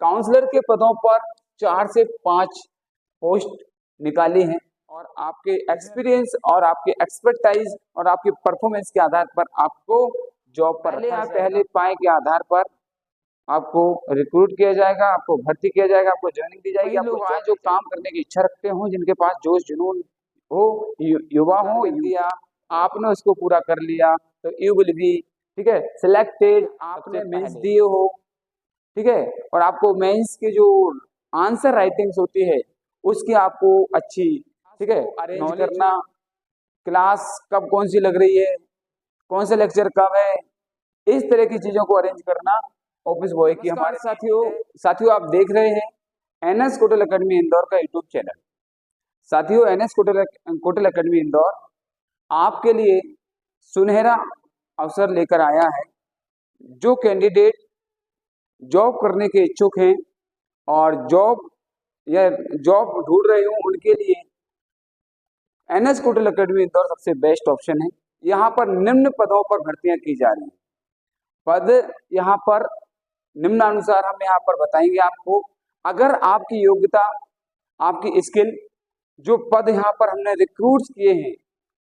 Counsellor के पदों पर 4 से 5 पोस्ट निकाली हैं और आपके एक्सपीरियंस और आपके एक्सपर्टाइज और आपके परफॉर्मेंस के आधार पर आपको जॉब पर पहले पाए के आधार पर आपको रिक्रूट किया जाएगा, आपको भर्ती किया जाएगा, आपको ज्वाइनिंग दी जाएगी। आप लोग आए जो काम करने की इच्छा रखते हो, जिनके पास जोश जुनून हो, युवा हो, या आपने उसको पूरा कर लिया तो यू विल बी, ठीक है, सिलेक्टेड। आपने मेंस दिए हो, ठीक है, और आपको मेंस के जो आंसर राइटिंग्स होती है उसकी आपको अच्छी, ठीक है, अरेंज करना, क्लास कब कौन सी लग रही है, कौन सा लेक्चर कब है, इस तरह की चीजों को अरेंज करना ऑफिस बॉय की। हमारे साथियों आप देख रहे हैं एनएस कोटल एकेडमी इंदौर का यूट्यूब चैनल। साथियों, एनएस कोटल एकेडमी इंदौर आपके लिए सुनहरा अवसर लेकर आया है। जो कैंडिडेट जॉब करने के इच्छुक हैं और जॉब ढूंढ रहे हो, उनके लिए एनएस कोटल एकेडमी इंदौर सबसे बेस्ट ऑप्शन है। यहाँ पर निम्न पदों पर भर्तियां की जा रही हैं। पद यहाँ पर निम्नानुसार हम यहाँ पर बताएंगे आपको। अगर आपकी योग्यता, आपकी स्किल, जो पद यहाँ पर हमने रिक्रूट किए हैं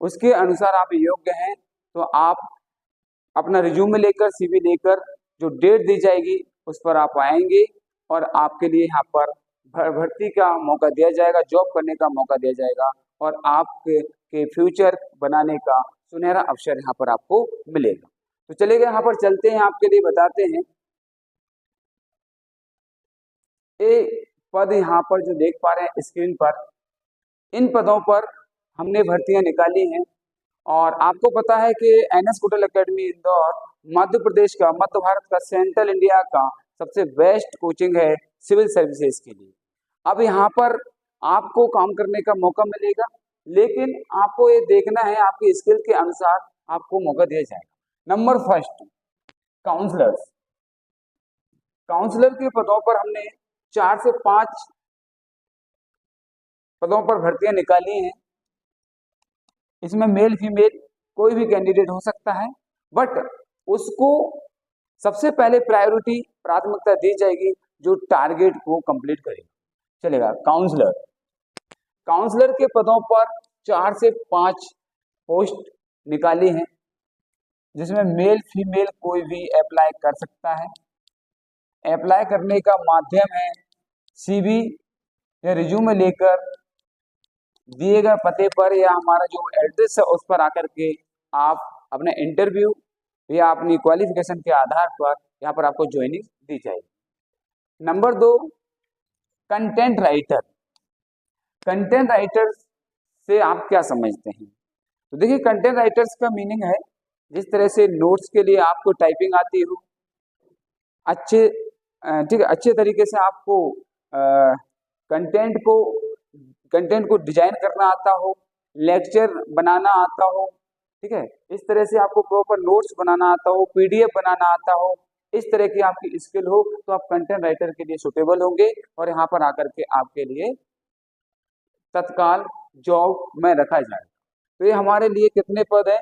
उसके अनुसार आप योग्य हैं, तो आप अपना रिज्यूमे लेकर, सीवी लेकर, जो डेट दी जाएगी उस पर आप आएंगे और आपके लिए यहाँ पर भर्ती का मौका दिया जाएगा, जॉब करने का मौका दिया जाएगा और आपके फ्यूचर बनाने का सुनहरा अवसर यहाँ पर आपको मिलेगा। तो चलिए यहाँ पर चलते हैं, आपके लिए बताते हैं। ये पद यहाँ पर जो देख पा रहे हैं स्क्रीन पर, इन पदों पर हमने भर्तियां निकाली हैं और आपको पता है कि एनएस कोटल एकेडमी इंदौर मध्य प्रदेश का, मध्य भारत का, सेंट्रल इंडिया का सबसे बेस्ट कोचिंग है सिविल सर्विसेज के लिए। अब यहाँ पर आपको काम करने का मौका मिलेगा, लेकिन आपको ये देखना है आपकी स्किल के अनुसार आपको मौका दिया जाएगा। Number first, counsellors. काउंसलर के पदों पर हमने 4 से 5 पदों पर भर्तियां निकाली हैं। इसमें मेल फीमेल कोई भी कैंडिडेट हो सकता है, बट उसको सबसे पहले प्रायोरिटी, प्राथमिकता दी जाएगी जो टारगेट को कंप्लीट करेगा। चलेगा। काउंसलर, काउंसलर के पदों पर 4 से 5 पोस्ट निकाली हैं, जिसमें मेल फीमेल कोई भी अप्लाई कर सकता है। अप्लाई करने का माध्यम है सीवी या रिज्यूमे लेकर दिए गए पते पर या हमारा जो एड्रेस है उस पर आकर के आप अपने इंटरव्यू या अपनी क्वालिफिकेशन के आधार पर यहाँ पर आपको ज्वाइनिंग दी जाएगी। Number 2, content writer. Content writer से आप क्या समझते हैं? तो देखिए, कंटेंट राइटर्स का मीनिंग है जिस तरह से नोट्स के लिए आपको टाइपिंग आती हो, अच्छे, ठीक है, अच्छे तरीके से आपको कंटेंट को डिजाइन करना आता हो, लेक्चर बनाना आता हो, ठीक है, इस तरह से आपको प्रॉपर नोट्स बनाना आता हो, पीडीएफ बनाना आता हो, इस तरह की आपकी स्किल हो तो आप कंटेंट राइटर के लिए सुटेबल होंगे और यहाँ पर आकर के आपके लिए तत्काल जॉब में रखा जाए। तो ये हमारे लिए कितने पद हैं?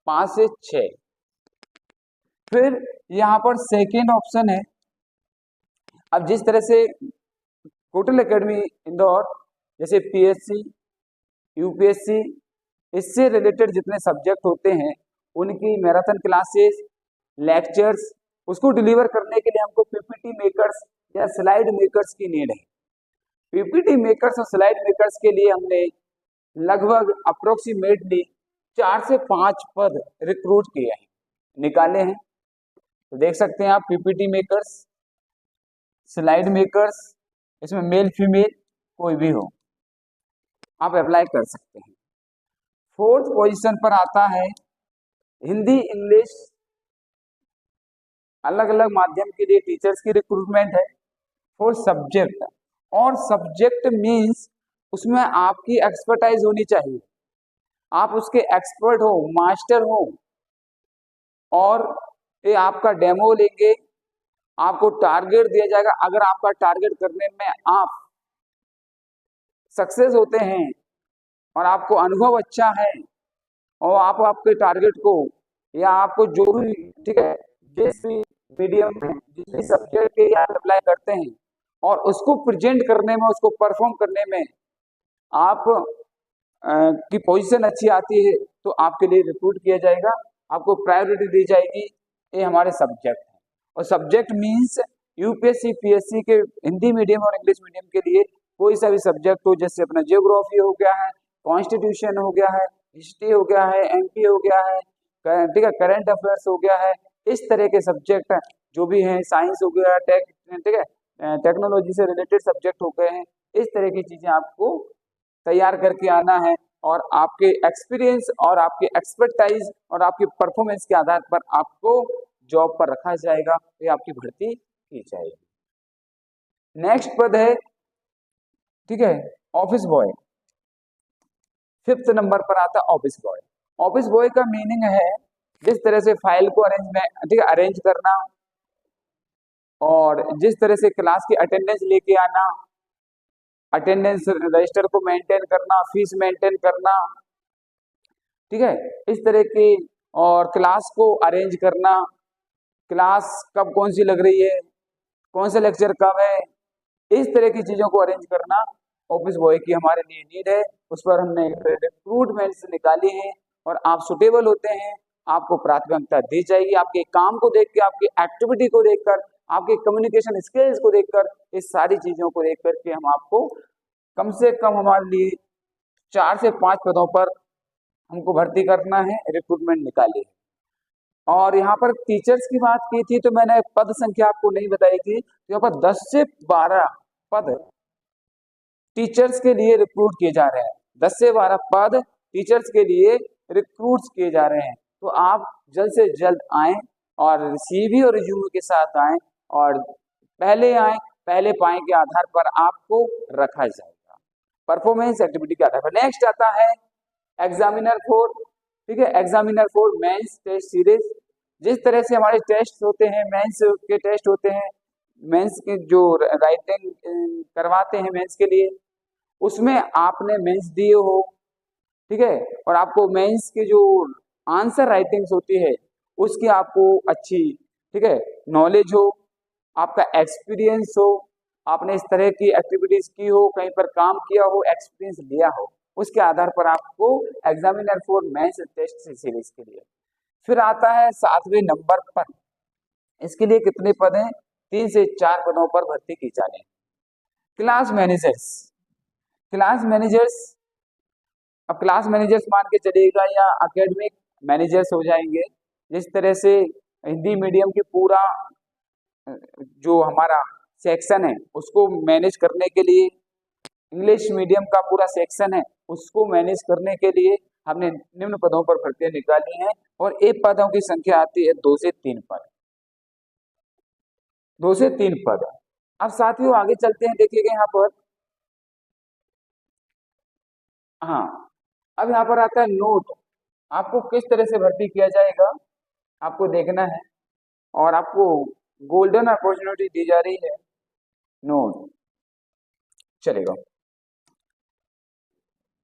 5 से 6। फिर यहाँ पर सेकेंड ऑप्शन है, अब जिस तरह से कोटल एकेडमी इंदौर जैसे पीएससी, यूपीएससी, इससे रिलेटेड जितने सब्जेक्ट होते हैं उनकी मैराथन क्लासेस, लेक्चर्स, उसको डिलीवर करने के लिए हमको पीपीटी मेकर्स या स्लाइड मेकर्स की नीड है। पीपीटी मेकर्स और स्लाइड मेकर्स के लिए हमने लगभग अप्रोक्सीमेटली 4 से 5 पद रिक्रूट किए हैं, निकाले हैं। तो देख सकते हैं आप, पीपीटी मेकर्स, स्लाइड मेकर्स, इसमें मेल फीमेल कोई भी हो, आप अप्लाई कर सकते हैं। 4th पोजीशन पर आता है हिंदी इंग्लिश अलग अलग माध्यम के लिए टीचर्स की रिक्रूटमेंट है फॉर सब्जेक्ट। और सब्जेक्ट मींस उसमें आपकी एक्सपर्टाइज होनी चाहिए, आप उसके एक्सपर्ट हो, मास्टर हो, और ये आपका डेमो लेंगे, आपको टारगेट दिया जाएगा। अगर आपका टारगेट करने में आप सक्सेस होते हैं और आपको अनुभव अच्छा है और आप आपके टारगेट को या आपको जो भी, ठीक है, जिस भी मीडियम में, जिस भी सब्जेक्ट के आप अप्लाई करते हैं और उसको प्रेजेंट करने में, उसको परफॉर्म करने में आप की पोजीशन अच्छी आती है तो आपके लिए रिक्रूट किया जाएगा, आपको प्रायोरिटी दी जाएगी। ये हमारे सब्जेक्ट है। और सब्जेक्ट मीन्स यूपीएससी पीएससी के हिंदी मीडियम और इंग्लिश मीडियम के लिए कोई सा भी सब्जेक्ट हो, जैसे अपना जियोग्राफी हो गया है, कॉन्स्टिट्यूशन हो गया है, हिस्ट्री हो गया है, एमपी हो गया है, ठीक है, करंट अफेयर्स हो गया है, इस तरह के सब्जेक्ट जो भी हैं, साइंस हो गया, ठीक है, टेक्नोलॉजी से रिलेटेड सब्जेक्ट हो गए हैं, इस तरह की चीजें आपको तैयार करके आना है। और आपके एक्सपीरियंस और आपके एक्सपर्टाइज और आपकी परफॉर्मेंस के आधार पर आपको जॉब पर रखा जाएगा, फिर आपकी भर्ती की जाएगी। नेक्स्ट पद है, ठीक है, ऑफिस बॉय। 5th नंबर पर आता है ऑफिस बॉय। ऑफिस बॉय का मीनिंग है जिस तरह से फाइल को ठीक है, अरेंज करना, और जिस तरह से क्लास की अटेंडेंस लेके आना, अटेंडेंस रजिस्टर को मेंटेन करना, फीस मेंटेन करना, ठीक है, इस तरह की, और क्लास को अरेंज करना, क्लास कब कौन सी लग रही है, कौन सा लेक्चर कब है, इस तरह की चीजों को अरेंज करना ऑफिस बॉय की हमारे लिए नीड है। उस पर हमने रिक्रूटमेंट निकाली है और आप सुटेबल होते हैं, आपको प्राथमिकता दी जाएगी। आपके काम को देख के, आपकी एक्टिविटी को देखकर, आपके कम्युनिकेशन स्किल्स को देखकर, इस सारी चीजों को देख करके हम आपको कम से कम हमारे लिए 4 से 5 पदों पर हमको भर्ती करना है, रिक्रूटमेंट निकाली है। और यहाँ पर टीचर्स की बात की थी तो मैंने पद संख्या आपको नहीं बताई थी, तो यहाँ पर 10 से 12 पद टीचर्स के लिए रिक्रूट किए जा रहे हैं। 10 से 12 पद टीचर्स के लिए रिक्रूट किए जा रहे हैं। तो आप जल्द से जल्द आए और सीवी और रिज्यूमे के साथ आए, और पहले आए पहले पाए के आधार पर आपको रखा जाएगा, परफॉर्मेंस एक्टिविटी के आधार पर। नेक्स्ट आता है एग्जामिनर 4, ठीक है, एग्जामिनर 4 मेंस टेस्ट सीरीज। जिस तरह से हमारे टेस्ट होते हैं, मेंस के टेस्ट होते हैं, मेंस के जो राइटिंग करवाते हैं मेंस के लिए, उसमें आपने मेंस दिए हो, ठीक है, और आपको मेंस की जो आंसर राइटिंग्स होती है उसकी आपको अच्छी, ठीक है, नॉलेज हो, आपका एक्सपीरियंस हो, आपने इस तरह की एक्टिविटीज की हो, कहीं पर काम किया हो, एक्सपीरियंस लिया हो, उसके आधार पर आपको एग्जामिनर 4 मेंस टेस्ट सीरीज के लिए। फिर आता है 7वें नंबर पर, इसके लिए कितने पद हैं? 3 से 4 पदों पर भर्ती की जानी है। क्लास मैनेजर्स, क्लास मैनेजर्स, अब क्लास मैनेजर्स मान के चलिएगा या एकेडमिक मैनेजर्स हो जाएंगे। जिस तरह से हिंदी मीडियम की पूरा जो हमारा सेक्शन है उसको मैनेज करने के लिए, इंग्लिश मीडियम का पूरा सेक्शन है उसको मैनेज करने के लिए हमने निम्न पदों पर भर्तियां निकाली हैं, और एक पदों की संख्या आती है 2 से 3 पद, 2 से 3 पद। अब साथियों आगे चलते हैं, देखिएगा यहाँ पर, हाँ, अब यहाँ पर आता है नोट। आपको किस तरह से भर्ती किया जाएगा आपको देखना है, और आपको गोल्डन अपॉर्चुनिटी दी जा रही है। नोट चलेगा।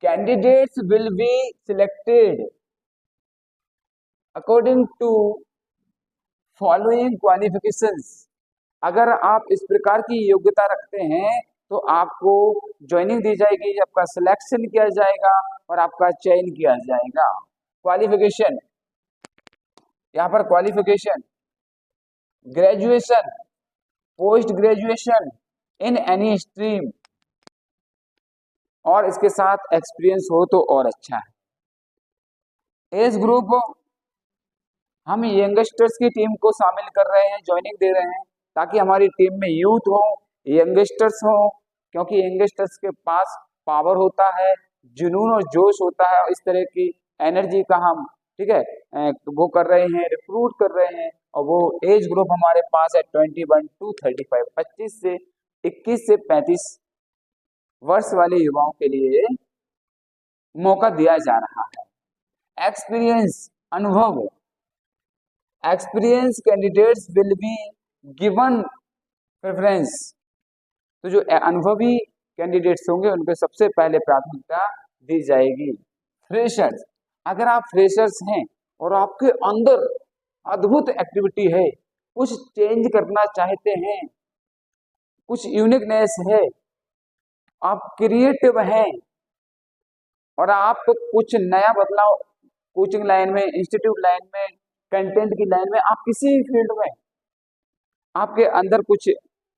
Candidates will be selected according to following qualifications. अगर आप इस प्रकार की योग्यता रखते हैं तो आपको ज्वाइनिंग दी जाएगी, आपका सिलेक्शन किया जाएगा और आपका चयन किया जाएगा। क्वालिफिकेशन, यहाँ पर qualification graduation, post graduation in any stream, और इसके साथ एक्सपीरियंस हो तो और अच्छा है। एज ग्रुप, हम यंगस्टर्स की टीम को शामिल कर रहे हैं, ज्वाइनिंग दे रहे हैं, ताकि हमारी टीम में यूथ हो, यंगस्टर्स हो, क्योंकि यंगस्टर्स के पास पावर होता है, जुनून और जोश होता है, इस तरह की एनर्जी का हम, ठीक है, वो कर रहे हैं, रिक्रूट कर रहे हैं। और वो एज ग्रुप हमारे पास है 21 to 35, 25 से 21 से 35 वर्ष वाले युवाओं के लिए मौका दिया जा रहा है। एक्सपीरियंस, अनुभव, experience candidates will be given preference. तो जो अनुभवी कैंडिडेट्स होंगे उनको सबसे पहले प्राथमिकता दी जाएगी। फ्रेशर्स, अगर आप फ्रेशर्स हैं और आपके अंदर अद्भुत एक्टिविटी है, कुछ चेंज करना चाहते हैं, कुछ यूनिकनेस है, आप क्रिएटिव हैं और आप कुछ नया बदलाव कोचिंग लाइन में, इंस्टीट्यूट लाइन में, कंटेंट की लाइन में, आप किसी भी फील्ड में आपके अंदर कुछ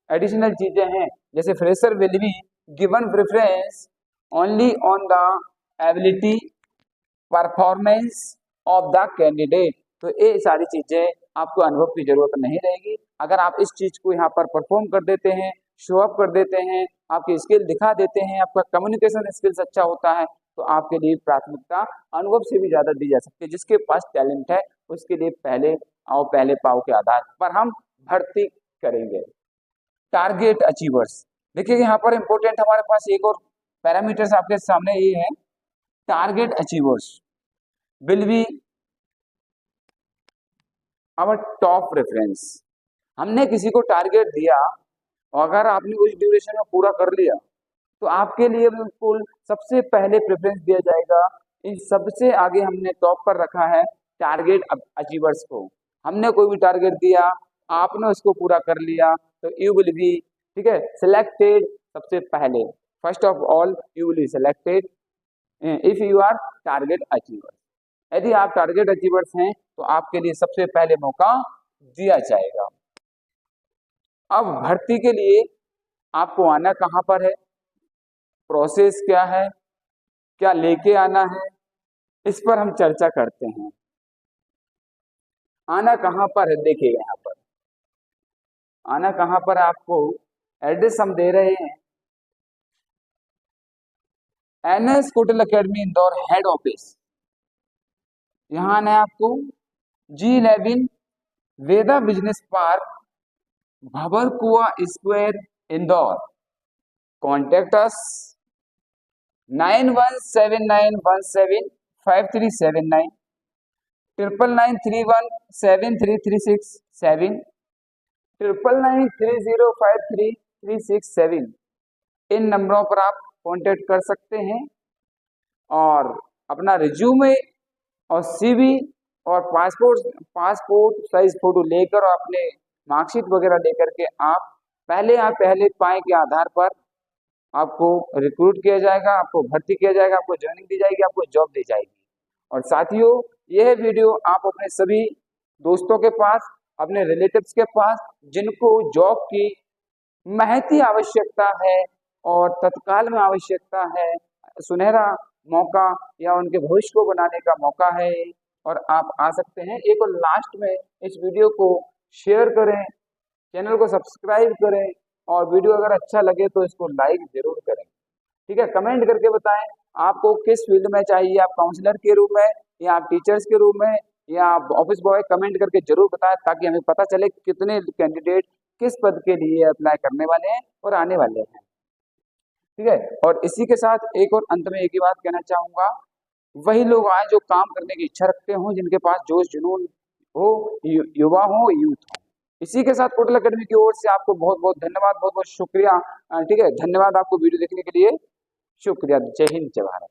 एडिशनल चीजें हैं, जैसे fresher will be given preference only on the ability performance of the candidate. तो ये सारी चीजें आपको अनुभव की जरूरत नहीं रहेगी। अगर आप इस चीज को यहाँ पर परफॉर्म कर देते हैं, शो अप कर देते हैं, आपकी स्किल दिखा देते हैं, आपका कम्युनिकेशन स्किल्स अच्छा होता है, तो आपके लिए प्राथमिकता अनुभव से भी ज्यादा दी जा सकती है। जिसके पास टैलेंट है उसके लिए पहले आओ पहले पाओ के आधार पर हम भर्ती करेंगे। टारगेट अचीवर्स, देखिए यहाँ पर इंपॉर्टेंट हमारे पास एक और पैरामीटर्स आपके सामने ये है, target achievers will be our top preference. हमने किसी को टारगेट दिया और अगर आपने उस ड्यूरेशन में पूरा कर लिया तो आपके लिए बिल्कुल सबसे पहले प्रेफरेंस दिया जाएगा। इन सबसे आगे हमने टॉप पर रखा है टारगेट अचीवर्स को। हमने कोई भी टारगेट दिया, आपने उसको पूरा कर लिया तो यू विल बी, ठीक है, सिलेक्टेड सबसे पहले, first of all you will be selected if you are target achievers. यदि आप टारगेट अचीवर्स हैं तो आपके लिए सबसे पहले मौका दिया जाएगा। अब भर्ती के लिए आपको आना कहाँ पर है, प्रोसेस क्या है, क्या लेके आना है, इस पर हम चर्चा करते हैं। आना कहाँ पर है, देखिए यहाँ पर आना कहाँ पर, आपको एड्रेस हम दे रहे हैं, NS hotel academy Indore head office. यहाँ आना है आपको, G11 Veda business park, Bhanwarkuan square, Indore. Contact us 9179175379, 9993173367, 9930533667। इन नंबरों पर आप कांटेक्ट कर सकते हैं और अपना रिज्यूमे और सीवी और पासपोर्ट साइज फोटो लेकर और अपने मार्कशीट वगैरह लेकर के आप पहले पाए के आधार पर आपको रिक्रूट किया जाएगा, आपको भर्ती किया जाएगा, आपको ज्वाइनिंग दी जाएगी, आपको जॉब दी जाएगी। और साथियों, यह वीडियो आप अपने सभी दोस्तों के पास, अपने रिलेटिव्स के पास जिनको जॉब की महती आवश्यकता है और तत्काल में आवश्यकता है, सुनहरा मौका या उनके भविष्य को बनाने का मौका है, और आप आ सकते हैं। एक और लास्ट में इस वीडियो को शेयर करें, चैनल को सब्सक्राइब करें और वीडियो अगर अच्छा लगे तो इसको लाइक जरूर करें, ठीक है। कमेंट करके बताएं आपको किस फील्ड में चाहिए, आप काउंसलर के रूप में या आप टीचर्स के रूप में या आप ऑफिस बॉय, कमेंट करके जरूर बताएं ताकि हमें पता चले कितने कैंडिडेट किस पद के लिए अप्लाई करने वाले हैं और आने वाले हैं, ठीक है। और इसी के साथ एक और अंत में एक ही बात कहना चाहूंगा, वही लोग आए जो काम करने की इच्छा रखते हो, जिनके पास जोश जुनून हो, युवा हो, यूथ हो। इसी के साथ होटल अकेडमी की ओर से आपको बहुत बहुत धन्यवाद, बहुत बहुत शुक्रिया, ठीक है। धन्यवाद आपको वीडियो देखने के लिए, शुक्रिया। जय हिंद, जय भारत।